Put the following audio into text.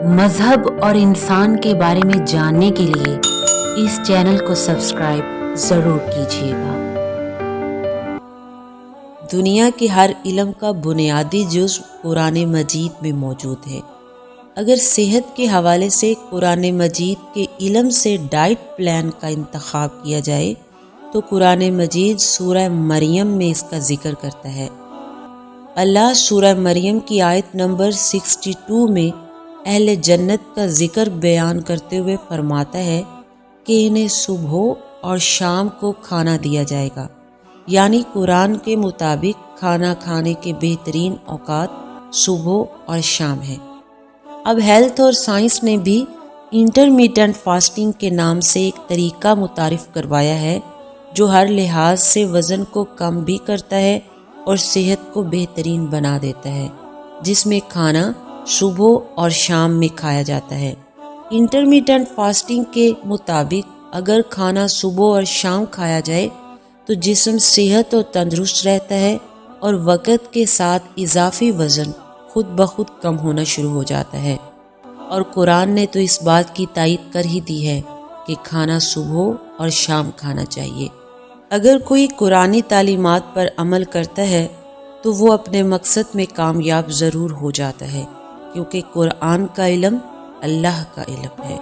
مذہب اور انسان کے بارے میں جاننے کے لیے اس چینل کو سبسکرائب ضرور کیجیے گا۔ دنیا کے ہر علم کا بنیادی جزو قرآن مجید میں موجود ہے۔ اگر صحت کے حوالے سے قرآن مجید کے علم سے ڈائٹ پلان کا انتخاب کیا جائے تو قرآن مجید سورہ مریم میں اس کا ذکر کرتا ہے۔ اللہ سورہ مریم کی آیت نمبر 62 میں اہل جنت کا ذکر بیان کرتے ہوئے فرماتا ہے کہ انہیں صبح اور شام کو کھانا دیا جائے گا، یعنی قرآن کے مطابق کھانا کھانے کے بہترین اوقات صبح اور شام ہیں۔ اب ہیلتھ اور سائنس نے بھی انٹرمیٹنٹ فاسٹنگ کے نام سے ایک طریقہ متعارف کروایا ہے جو ہر لحاظ سے وزن کو کم بھی کرتا ہے اور صحت کو بہترین بنا دیتا ہے، جس میں کھانا صبح اور شام میں کھایا جاتا ہے۔ انٹرمیٹنٹ فاسٹنگ کے مطابق اگر کھانا صبح اور شام کھایا جائے تو جسم صحت اور تندرست رہتا ہے اور وقت کے ساتھ اضافی وزن خود بخود کم ہونا شروع ہو جاتا ہے۔ اور قرآن نے تو اس بات کی تائید کر ہی دی ہے کہ کھانا صبح اور شام کھانا چاہیے۔ اگر کوئی قرآنی تعلیمات پر عمل کرتا ہے تو وہ اپنے مقصد میں کامیاب ضرور ہو جاتا ہے، کیونکہ قرآن کا علم اللہ کا علم ہے۔